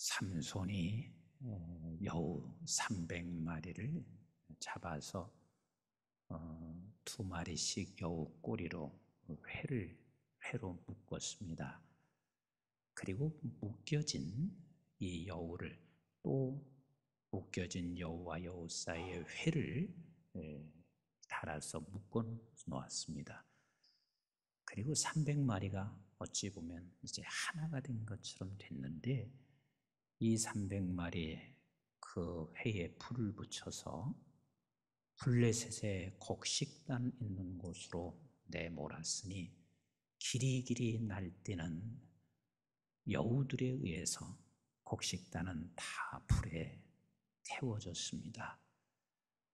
삼손이 여우 300마리를 잡아서 2마리씩 여우 꼬리로 회로 묶었습니다. 그리고 묶여진 이 여우를 또 묶여진 여우와 여우 사이에 회를 달아서 묶어 놓았습니다. 그리고 300마리가 어찌 보면 이제 하나가 된 것처럼 됐는데, 이 300마리에 그 회에 불을 붙여서 블레셋의 곡식단 있는 곳으로 내몰았으니 길이길이 날뛰는 여우들에 의해서 곡식단은 다 불에 태워졌습니다.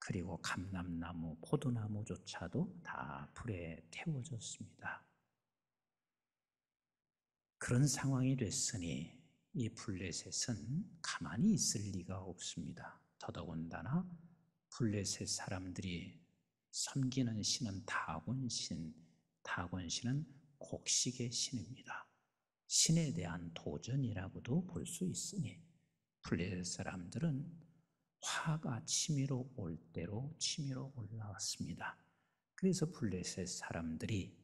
그리고 감람나무, 포도나무조차도 다 불에 태워졌습니다. 그런 상황이 됐으니 이 블레셋은 가만히 있을 리가 없습니다. 더더군다나 블레셋 사람들이 섬기는 신은 다곤신, 다곤신은 곡식의 신입니다. 신에 대한 도전이라고도 볼 수 있으니 블레셋 사람들은 화가 치밀어 올 대로 치밀어 올라왔습니다. 그래서 블레셋 사람들이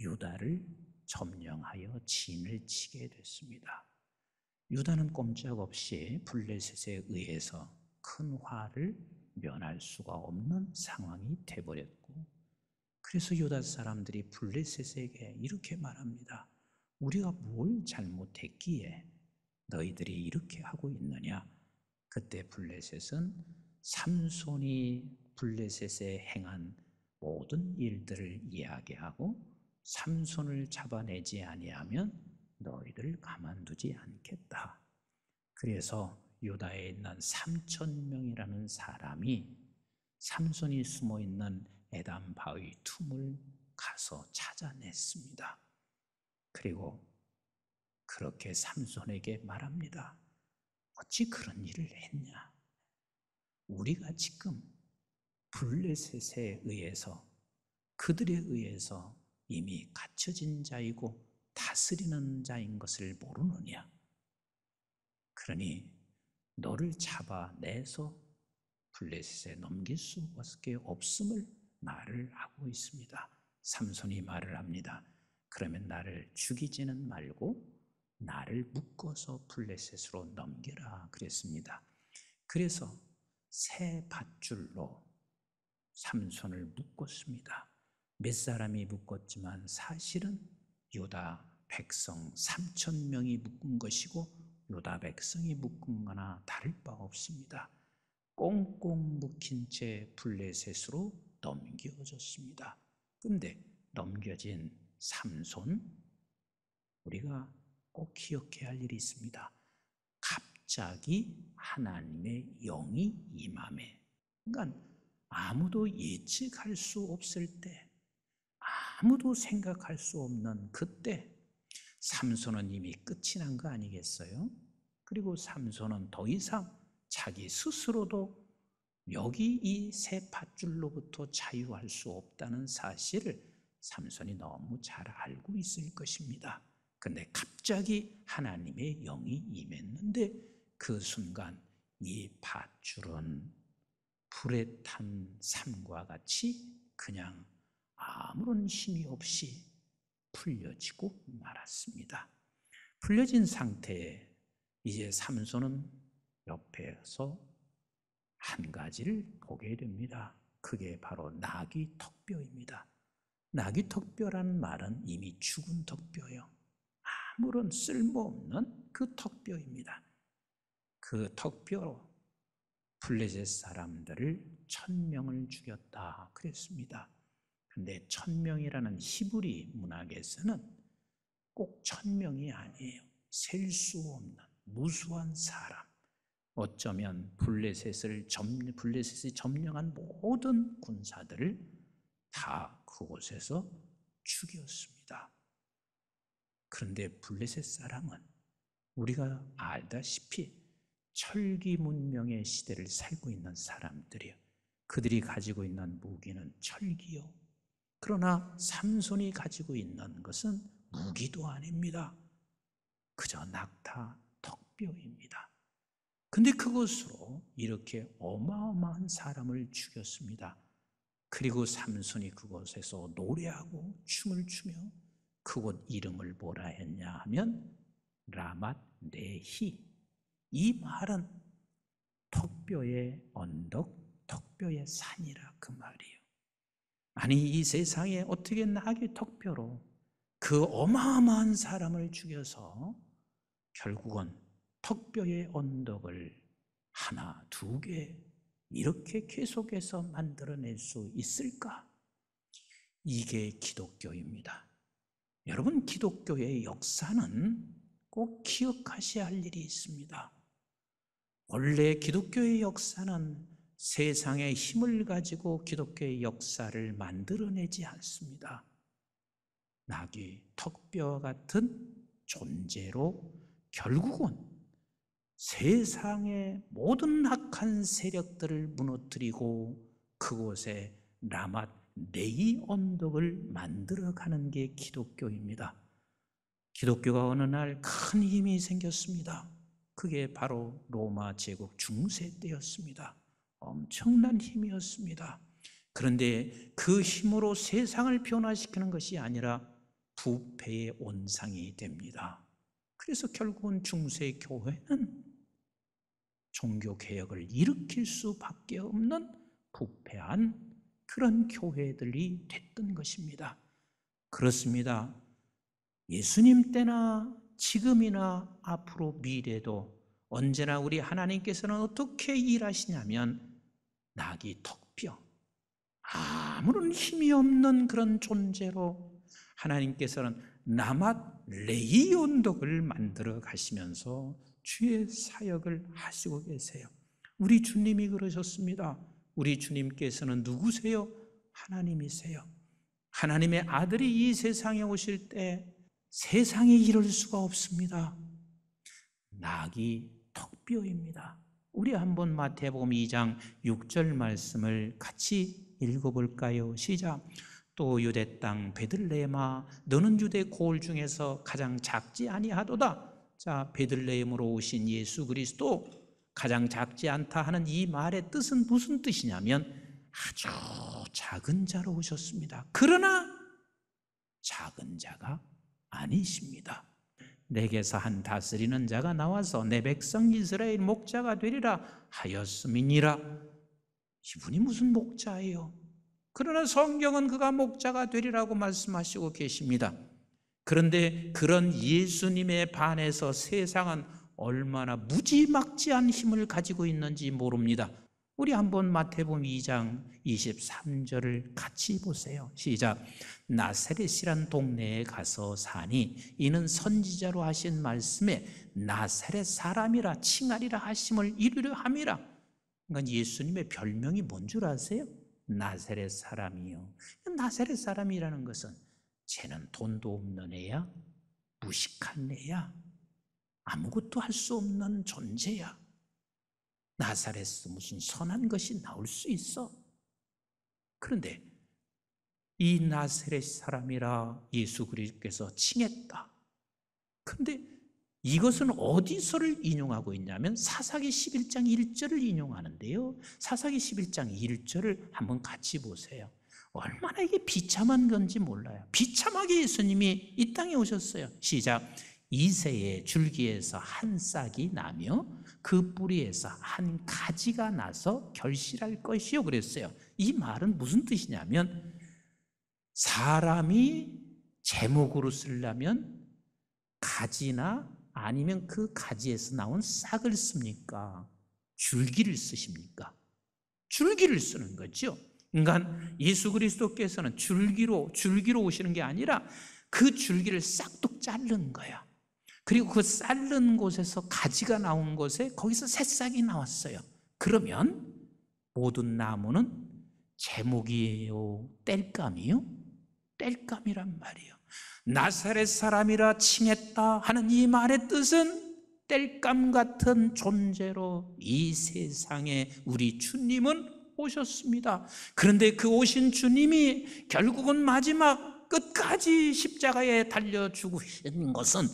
유다를 점령하여 진을 치게 됐습니다. 유다는 꼼짝없이 블레셋에 의해서 큰 화를 면할 수가 없는 상황이 되어버렸고, 그래서 유다 사람들이 블레셋에게 이렇게 말합니다. 우리가 뭘 잘못했기에 너희들이 이렇게 하고 있느냐? 그때 블레셋은 삼손이 블레셋에 행한 모든 일들을 이야기하고, 삼손을 잡아내지 아니하면 너희들 가만두지 않겠다. 그래서 유다에 있는 3,000명이라는 사람이 삼손이 숨어있는 에담 바위 틈을 가서 찾아냈습니다. 그리고 그렇게 삼손에게 말합니다. 어찌 그런 일을 했냐? 우리가 지금 블레셋에 의해서, 그들에 의해서 이미 갇혀진 자이고 다스리는 자인 것을 모르느냐? 그러니 너를 잡아내서 블레셋에 넘길 수밖에 없음을 말을 하고 있습니다. 삼손이 말을 합니다. 그러면 나를 죽이지는 말고 나를 묶어서 블레셋으로 넘겨라 그랬습니다. 그래서 새 밧줄로 삼손을 묶었습니다. 몇 사람이 묶었지만 사실은 유다 백성 3,000명이 묶은 것이고 유다 백성이 묶은 거나 다를 바 없습니다. 꽁꽁 묶인 채 블레셋으로 넘겨졌습니다. 그런데 넘겨진 삼손, 우리가 꼭 기억해야 할 일이 있습니다. 갑자기 하나님의 영이 임함에, 그러니까 아무도 예측할 수 없을 때, 아무도 생각할 수 없는 그때 삼손은 이미 끝이 난 거 아니겠어요? 그리고 삼손은 더 이상 자기 스스로도 여기 이 새 밧줄로부터 자유할 수 없다는 사실을 삼손이 너무 잘 알고 있을 것입니다. 그런데 갑자기 하나님의 영이 임했는데 그 순간 이 밧줄은 불에 탄 삼과 같이 그냥 아무런 힘이 없이 풀려지고 말았습니다. 풀려진 상태에 이제 삼손은 옆에서 한 가지를 보게 됩니다. 그게 바로 나귀 턱뼈입니다. 나귀 턱뼈라는 말은 이미 죽은 턱뼈요. 아무런 쓸모없는 그 턱뼈입니다. 그 턱뼈로 블레셋 사람들을 1,000명을 죽였다 그랬습니다. 그런데 1,000명이라는 히브리 문학에서는 꼭 1,000명이 아니에요. 셀 수 없는 무수한 사람, 어쩌면 블레셋을 점령한 모든 군사들을 다 그곳에서 죽였습니다. 그런데 블레셋 사람은 우리가 알다시피 철기 문명의 시대를 살고 있는 사람들이요. 그들이 가지고 있는 무기는 철기요. 그러나 삼손이 가지고 있는 것은 무기도 아닙니다. 그저 낙타 턱뼈입니다. 근데 그것으로 이렇게 어마어마한 사람을 죽였습니다. 그리고 삼손이 그곳에서 노래하고 춤을 추며 그곳 이름을 뭐라 했냐 하면 라맛 레히. 이 말은 턱뼈의 언덕, 턱뼈의 산이라 그 말이에요. 아니 이 세상에 어떻게 나귀 턱뼈로 그 어마어마한 사람을 죽여서 결국은 턱뼈의 언덕을 하나, 두 개 이렇게 계속해서 만들어낼 수 있을까? 이게 기독교입니다. 여러분, 기독교의 역사는 꼭 기억하셔야 할 일이 있습니다. 원래 기독교의 역사는 세상의 힘을 가지고 기독교의 역사를 만들어내지 않습니다. 나귀, 턱뼈 같은 존재로 결국은 세상의 모든 악한 세력들을 무너뜨리고 그곳에 라맛 레히 언덕을 만들어가는 게 기독교입니다. 기독교가 어느 날 큰 힘이 생겼습니다. 그게 바로 로마 제국 중세 때였습니다. 엄청난 힘이었습니다. 그런데 그 힘으로 세상을 변화시키는 것이 아니라 부패의 온상이 됩니다. 그래서 결국은 중세 교회는 종교개혁을 일으킬 수밖에 없는 부패한 그런 교회들이 됐던 것입니다. 그렇습니다. 예수님 때나 지금이나 앞으로 미래도 언제나 우리 하나님께서는 어떻게 일하시냐면 나귀 턱뼈, 아무런 힘이 없는 그런 존재로 하나님께서는 라맛 레히 언덕을 만들어 가시면서 주의 사역을 하시고 계세요. 우리 주님이 그러셨습니다. 우리 주님께서는 누구세요? 하나님이세요. 하나님의 아들이 이 세상에 오실 때 세상에 이룰 수가 없습니다. 나귀 턱뼈입니다. 우리 한번 마태복음 2장 6절 말씀을 같이 읽어볼까요? 시작. 또 유대 땅 베들레헴아 너는 유대 고을 중에서 가장 작지 아니하도다. 자, 베들레헴으로 오신 예수 그리스도 가장 작지 않다 하는 이 말의 뜻은 무슨 뜻이냐면 아주 작은 자로 오셨습니다. 그러나 작은 자가 아니십니다. 내게서 한 다스리는 자가 나와서 내 백성 이스라엘 목자가 되리라 하였음이니라. 이분이 무슨 목자예요? 그러나 성경은 그가 목자가 되리라고 말씀하시고 계십니다. 그런데 그런 예수님에 반해서 세상은 얼마나 무지막지한 힘을 가지고 있는지 모릅니다. 우리 한번 마태복음 2장 23절을 같이 보세요. 시작. 나사렛이란 동네에 가서 사니 이는 선지자로 하신 말씀에 나사렛 사람이라 칭하리라 하심을 이루려 함이라. 그러니까 예수님의 별명이 뭔 줄 아세요? 나사렛 사람이요. 나사렛 사람이라는 것은 쟤는 돈도 없는 애야, 무식한 애야, 아무것도 할 수 없는 존재야. 나사렛에서 무슨 선한 것이 나올 수 있어? 그런데 이 나사렛 사람이라 예수 그리스도께서 칭했다. 그런데 이것은 어디서를 인용하고 있냐면 사사기 11장 1절을 인용하는데요. 사사기 11장 1절을 한번 같이 보세요. 얼마나 이게 비참한 건지 몰라요. 비참하게 예수님이 이 땅에 오셨어요. 시작. 이새의 줄기에서 한 싹이 나며 그 뿌리에서 한 가지가 나서 결실할 것이요 그랬어요. 이 말은 무슨 뜻이냐면 사람이 제목으로 쓰려면 가지나 아니면 그 가지에서 나온 싹을 씁니까? 줄기를 쓰십니까? 줄기를 쓰는 거죠. 그러니까 예수 그리스도께서는 줄기로 오시는 게 아니라 그 줄기를 싹둑 자른 거야. 그리고 그 자른 곳에서 가지가 나온 곳에 거기서 새싹이 나왔어요. 그러면 모든 나무는 제목이에요? 땔감이요? 땔감이란 말이에요. 나사렛 사람이라 칭했다 하는 이 말의 뜻은 땔감 같은 존재로 이 세상에 우리 주님은 오셨습니다. 그런데 그 오신 주님이 결국은 마지막 끝까지 십자가에 달려 죽으신 것은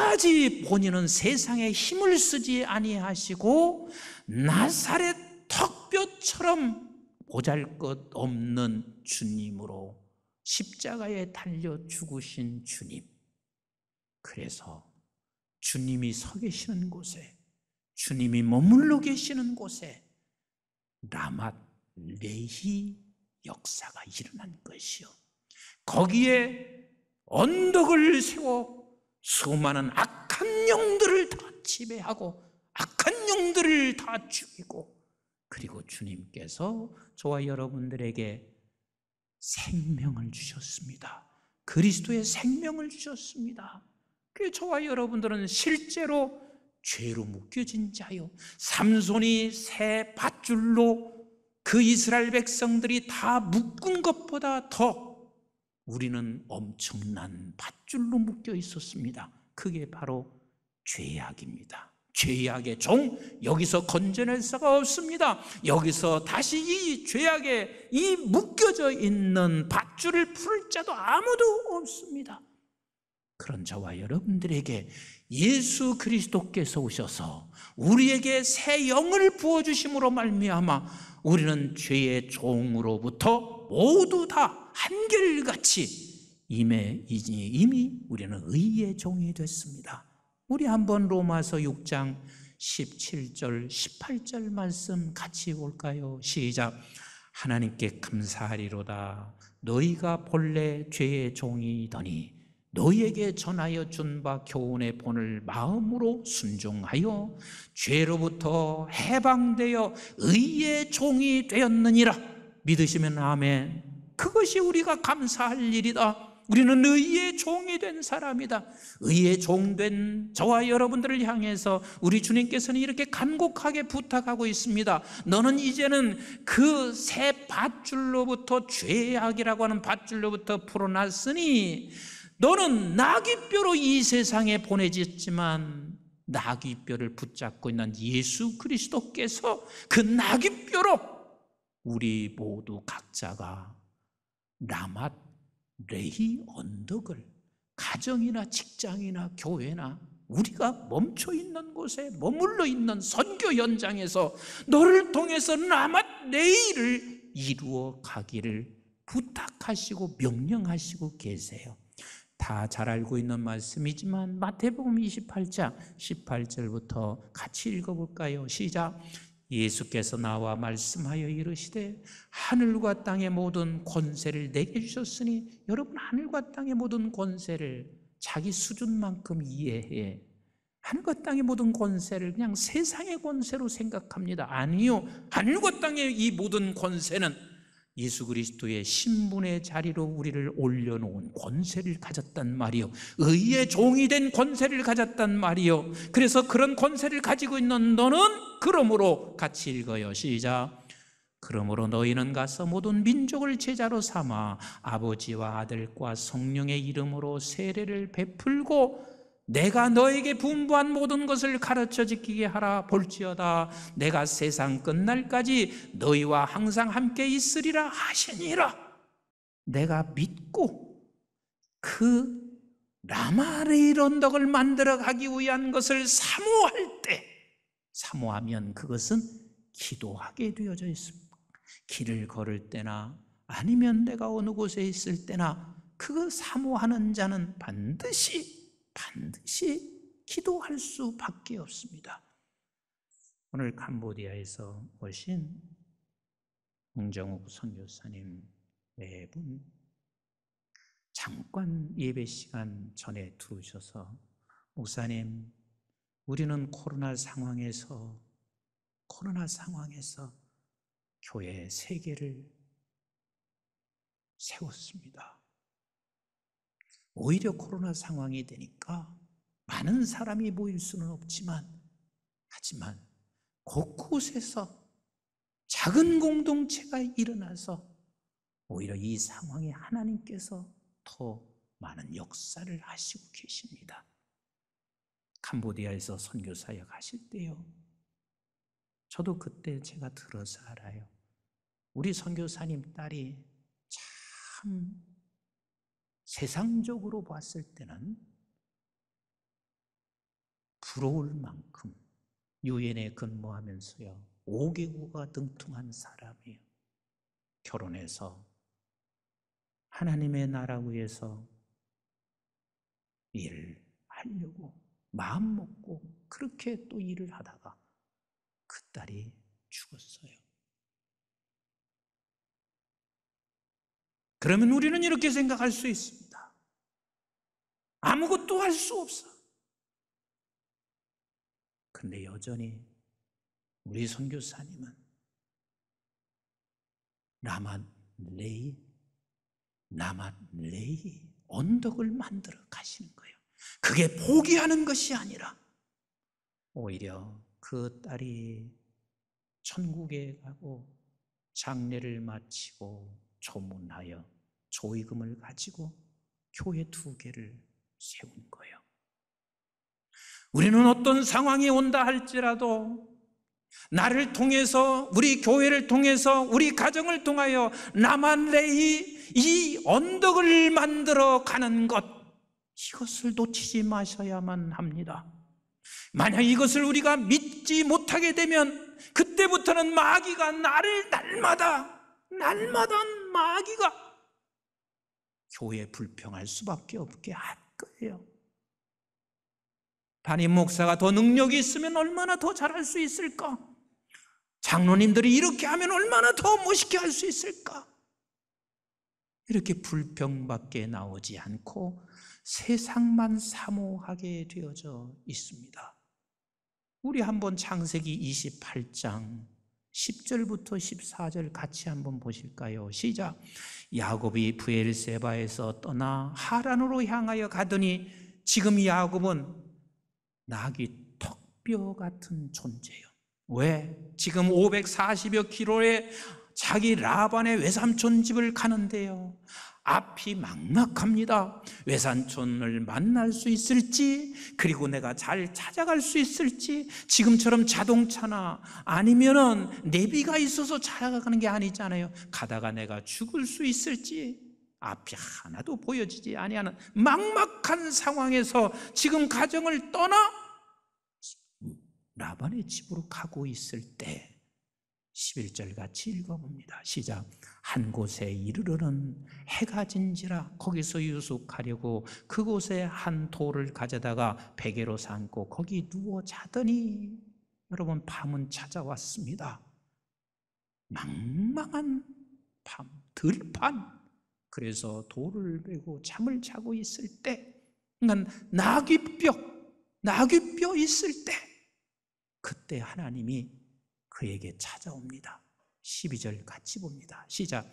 끝까지 본인은 세상에 힘을 쓰지 아니하시고 나사렛 턱뼈처럼 보잘것없는 주님으로 십자가에 달려 죽으신 주님. 그래서 주님이 서 계시는 곳에, 주님이 머물러 계시는 곳에 라맛 레히 역사가 일어난 것이요, 거기에 언덕을 세워 수많은 악한 영들을 다 지배하고 악한 영들을 다 죽이고, 그리고 주님께서 저와 여러분들에게 생명을 주셨습니다. 그리스도의 생명을 주셨습니다. 그 저와 여러분들은 실제로 죄로 묶여진 자요, 삼손이 새 밧줄로 그 이스라엘 백성들이 다 묶은 것보다 더 우리는 엄청난 밧줄로 묶여 있었습니다. 그게 바로 죄악입니다. 죄악의 종, 여기서 건져낼 수가 없습니다. 여기서 다시 이 죄악에 이 묶여져 있는 밧줄을 풀 자도 아무도 없습니다. 그런 저와 여러분들에게 예수 그리스도께서 오셔서 우리에게 새 영을 부어주심으로 말미암아 우리는 죄의 종으로부터 모두 다 한결같이 이미 우리는 의의 종이 됐습니다. 우리 한번 로마서 6장 17절 18절 말씀 같이 볼까요? 시작. 하나님께 감사하리로다. 너희가 본래 죄의 종이더니 너희에게 전하여 준 바 교훈의 본을 마음으로 순종하여 죄로부터 해방되어 의의 종이 되었느니라. 믿으시면 아멘. 그것이 우리가 감사할 일이다. 우리는 의의 종이 된 사람이다. 의의 종된 저와 여러분들을 향해서 우리 주님께서는 이렇게 간곡하게 부탁하고 있습니다. 너는 이제는 그 새 밧줄로부터, 죄악이라고 하는 밧줄로부터 풀어났으니 너는 나귀뼈로 이 세상에 보내졌지만 나귀뼈를 붙잡고 있는 예수 그리스도께서 그 나귀뼈로 우리 모두 각자가 라맛 레히 언덕을 가정이나 직장이나 교회나 우리가 멈춰 있는 곳에 머물러 있는 선교 현장에서 너를 통해서 라맛 레히를 이루어 가기를 부탁하시고 명령하시고 계세요. 다 잘 알고 있는 말씀이지만 마태복음 28장 18절부터 같이 읽어볼까요? 시작. 예수께서 나와 말씀하여 이르시되 하늘과 땅의 모든 권세를 내게 주셨으니, 여러분 하늘과 땅의 모든 권세를 자기 수준만큼 이해해. 하늘과 땅의 모든 권세를 그냥 세상의 권세로 생각합니다. 아니요, 하늘과 땅의 이 모든 권세는 예수 그리스도의 신분의 자리로 우리를 올려놓은 권세를 가졌단 말이요, 의의 종이 된 권세를 가졌단 말이요. 그래서 그런 권세를 가지고 있는 너는 그러므로, 같이 읽어요. 시작. 그러므로 너희는 가서 모든 민족을 제자로 삼아 아버지와 아들과 성령의 이름으로 세례를 베풀고 내가 너에게 분부한 모든 것을 가르쳐 지키게 하라. 볼지어다 내가 세상 끝날까지 너희와 항상 함께 있으리라 하시니라. 내가 믿고 그 라마레일 언덕을 만들어 가기 위한 것을 사모할 때, 사모하면 그것은 기도하게 되어져 있습니다. 길을 걸을 때나 아니면 내가 어느 곳에 있을 때나 그 사모하는 자는 반드시 기도할 수밖에 없습니다. 오늘 캄보디아에서 오신 홍정욱 선교사님 매분 잠깐 예배 시간 전에 들어오셔서, 목사님, 우리는 코로나 상황에서 교회 3개를 세웠습니다. 오히려 코로나 상황이 되니까 많은 사람이 모일 수는 없지만, 하지만 곳곳에서 작은 공동체가 일어나서 오히려 이 상황에 하나님께서 더 많은 역사를 하시고 계십니다. 캄보디아에서 선교사역 하실 때요, 저도 그때 제가 들어서 알아요. 우리 선교사님 딸이 참 세상적으로 봤을 때는 부러울 만큼 유엔에 근무하면서요 5개국어가 능통한 사람이에요. 결혼해서 하나님의 나라 위해서 일을 하려고 마음 먹고 그렇게 또 일을 하다가 그 딸이 죽었어요. 그러면 우리는 이렇게 생각할 수 있습니다. 아무것도 할 수 없어. 그런데 여전히 우리 선교사님은 라맛레이 언덕을 만들어 가시는 거예요. 그게 포기하는 것이 아니라 오히려 그 딸이 천국에 가고 장례를 마치고 조문하여 조의금을 가지고 교회 2개를 세운 거예요. 우리는 어떤 상황이 온다 할지라도 나를 통해서, 우리 교회를 통해서, 우리 가정을 통하여 라맛레이 이 언덕을 만들어 가는 것, 이것을 놓치지 마셔야만 합니다. 만약 이것을 우리가 믿지 못하게 되면 그때부터는 마귀가 나를 날마다 마귀가 교회에 불평할 수밖에 없게 할 거예요. 담임 목사가 더 능력이 있으면 얼마나 더 잘할 수 있을까? 장로님들이 이렇게 하면 얼마나 더 멋있게 할 수 있을까? 이렇게 불평밖에 나오지 않고 세상만 사모하게 되어져 있습니다. 우리 한번 창세기 28장 10절부터 14절 같이 한번 보실까요? 시작. 야곱이 브엘세바에서 떠나 하란으로 향하여 가더니 지금 야곱은 낙이 턱뼈 같은 존재예요. 왜? 지금 540여 킬로의 자기 라반의 외삼촌 집을 가는데요, 앞이 막막합니다. 외삼촌을 만날 수 있을지, 그리고 내가 잘 찾아갈 수 있을지, 지금처럼 자동차나 아니면은 내비가 있어서 찾아가는 게 아니잖아요. 가다가 내가 죽을 수 있을지, 앞이 하나도 보여지지 아니하는 막막한 상황에서 지금 가정을 떠나 라반의 집으로 가고 있을 때 11절 같이 읽어봅니다. 시작. 한 곳에 이르러는 해가 진지라 거기서 유숙하려고 그곳에 한 돌을 가져다가 베개로 삼고 거기 누워 자더니, 여러분, 밤은 찾아왔습니다. 망망한 밤, 들판. 그래서 돌을 베고 잠을 자고 있을 때, 나귀뼈 있을 때, 그때 하나님이 그에게 찾아옵니다. 12절 같이 봅니다. 시작.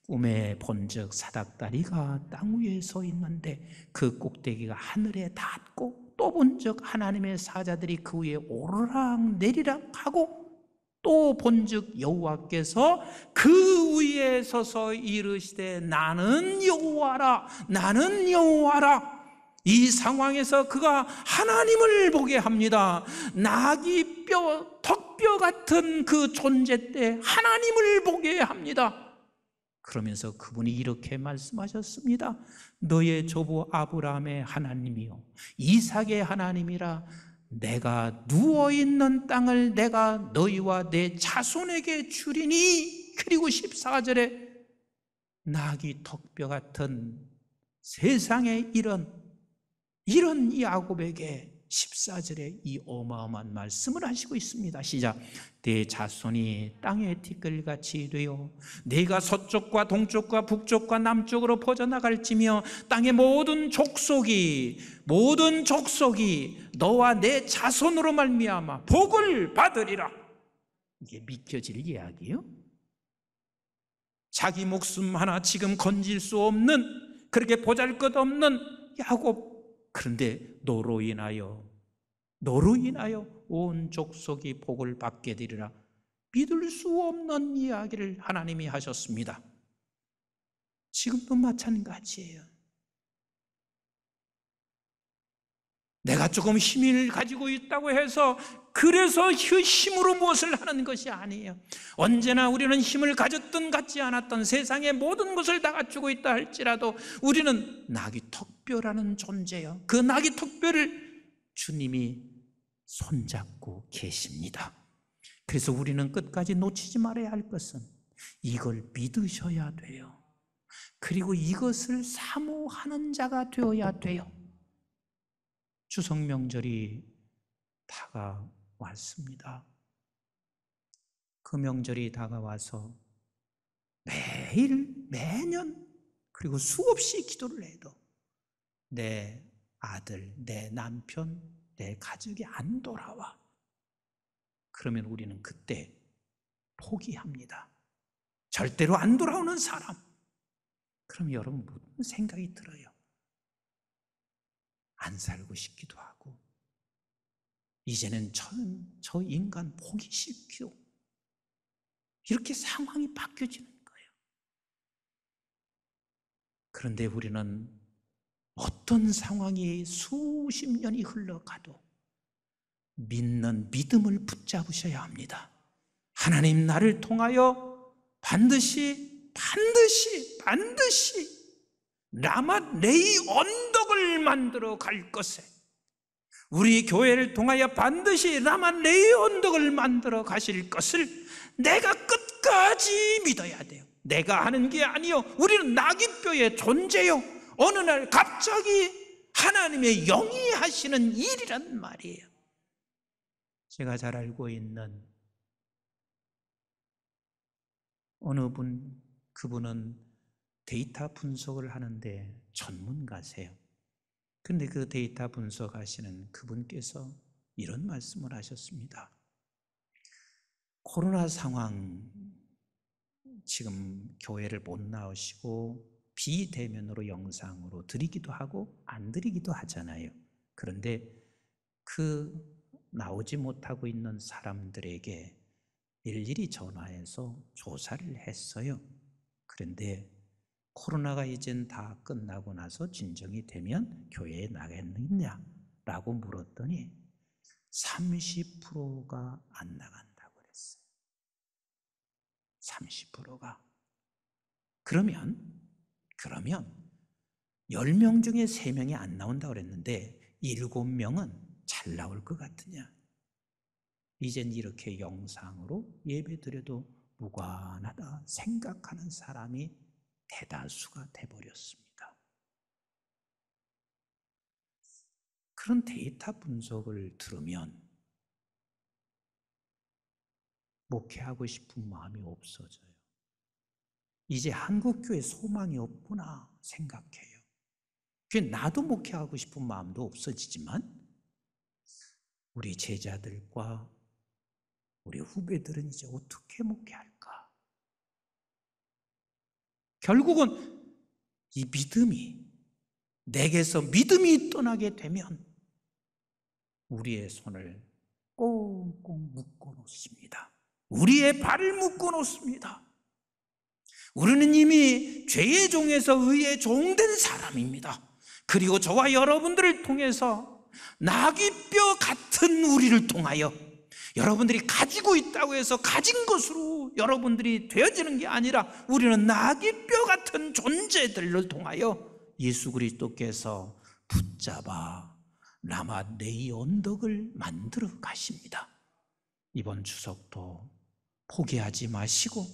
꿈에 본즉 사닥다리가 땅 위에 서 있는데 그 꼭대기가 하늘에 닿고, 또 본즉 하나님의 사자들이 그 위에 오르락 내리락 하고, 또 본즉 여호와께서 그 위에 서서 이르시되 나는 여호와라, 나는 여호와라. 이 상황에서 그가 하나님을 보게 합니다. 나귀 뼈, 턱뼈 같은 그 존재 때 하나님을 보게 합니다. 그러면서 그분이 이렇게 말씀하셨습니다. 너의 조부 아브라함의 하나님이요 이삭의 하나님이라. 내가 누워있는 땅을 내가 너희와 내 자손에게 주리니. 그리고 14절에 나귀 턱뼈 같은 세상에 이런 야곱에게 14절에 이 어마어마한 말씀을 하시고 있습니다. 시작. 내 자손이 땅의 티끌같이 되어 내가 서쪽과 동쪽과 북쪽과 남쪽으로 퍼져나갈지며 땅의 모든 족속이 너와 내 자손으로 말미암아 복을 받으리라. 이게 믿겨질 이야기예요? 자기 목숨 하나 지금 건질 수 없는, 그렇게 보잘것없는 야곱, 그런데 너로 인하여 온 족속이 복을 받게 되리라. 믿을 수 없는 이야기를 하나님이 하셨습니다. 지금도 마찬가지예요. 내가 조금 힘을 가지고 있다고 해서 그래서 그 힘으로 무엇을 하는 것이 아니에요. 언제나 우리는 힘을 가졌든 갖지 않았든 세상의 모든 것을 다 갖추고 있다 할지라도 우리는 나귀 턱뼈라는 존재예요. 그 나귀 턱뼈를 주님이 손잡고 계십니다. 그래서 우리는 끝까지 놓치지 말아야 할 것은 이걸 믿으셔야 돼요. 그리고 이것을 사모하는 자가 되어야 돼요. 추석 명절이 다가왔습니다. 그 명절이 다가와서 매일, 매년, 그리고 수없이 기도를 해도 내 아들, 내 남편, 내 가족이 안 돌아와. 그러면 우리는 그때 포기합니다. 절대로 안 돌아오는 사람. 그럼 여러분 무슨 생각이 들어요? 안 살고 싶기도 하고, 이제는 저 인간 보기 싫기도, 이렇게 상황이 바뀌어지는 거예요. 그런데 우리는 어떤 상황이 수십 년이 흘러가도 믿는 믿음을 붙잡으셔야 합니다. 하나님 나를 통하여 반드시 라맛 레이 언덕을 만들어 갈 것에, 우리 교회를 통하여 반드시 라맛 레이 언덕을 만들어 가실 것을 내가 끝까지 믿어야 돼요. 내가 하는 게 아니요, 우리는 나귀뼈의 존재요. 어느 날 갑자기 하나님의 영이 하시는 일이란 말이에요. 제가 잘 알고 있는 어느 분, 그분은 데이터 분석을 하는데 전문가세요. 그런데 그 데이터 분석하시는 그분께서 이런 말씀을 하셨습니다. 코로나 상황, 지금 교회를 못 나오시고 비대면으로 영상으로 드리기도 하고 안 드리기도 하잖아요. 그런데 그 나오지 못하고 있는 사람들에게 일일이 전화해서 조사를 했어요. 그런데 코로나가 이젠 다 끝나고 나서 진정이 되면 교회에 나가겠느냐라고 물었더니 30%가 안 나간다고 그랬어요. 30%가. 그러면 10명 중에 3명이 안 나온다고 그랬는데 7명은 잘 나올 것 같으냐? 이젠 이렇게 영상으로 예배드려도 무관하다 생각하는 사람이 대다수가 돼버렸습니다. 그런 데이터 분석을 들으면 목회하고 싶은 마음이 없어져요. 이제 한국교회 소망이 없구나 생각해요. 나도 목회하고 싶은 마음도 없어지지만 우리 제자들과 우리 후배들은 이제 어떻게 목회할까? 결국은 이 믿음이, 내게서 믿음이 떠나게 되면 우리의 손을 꽁꽁 묶어 놓습니다. 우리의 발을 묶어 놓습니다. 우리는 이미 죄의 종에서 의의 종된 사람입니다. 그리고 저와 여러분들을 통해서 나귀뼈 같은 우리를 통하여 여러분들이 가지고 있다고 해서 가진 것으로 여러분들이 되어지는 게 아니라 우리는 나귀뼈 같은 존재들을 통하여 예수 그리스도께서 붙잡아 라맛 레이 언덕을 만들어 가십니다. 이번 추석도 포기하지 마시고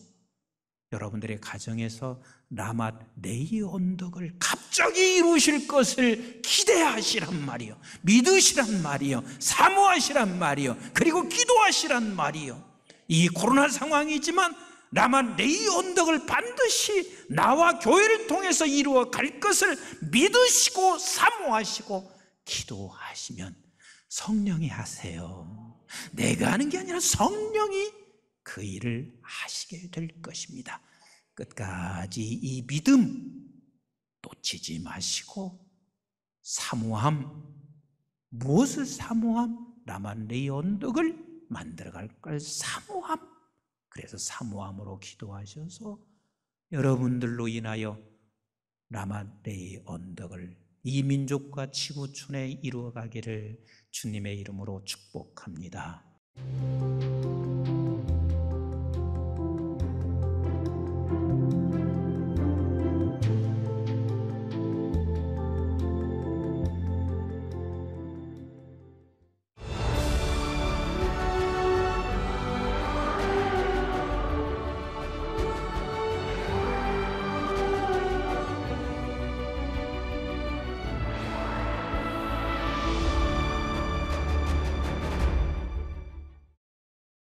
여러분들의 가정에서 라맛 레이 언덕을 갑자기 이루실 것을 기대하시란 말이요, 믿으시란 말이요, 사모하시란 말이요, 그리고 기도하시란 말이요. 이 코로나 상황이지만 라맛 레이 언덕을 반드시 나와 교회를 통해서 이루어 갈 것을 믿으시고 사모하시고 기도하시면 성령이 하세요. 내가 하는 게 아니라 성령이 그 일을 하시게 될 것입니다. 끝까지 이 믿음 놓치지 마시고 사모함, 무엇을 사모함? 라맛 레이 언덕을 만들어갈 걸 사모함. 그래서 사모함으로 기도하셔서 여러분들로 인하여 라맛 레이 언덕을 이 민족과 지구촌에 이루어가기를 주님의 이름으로 축복합니다.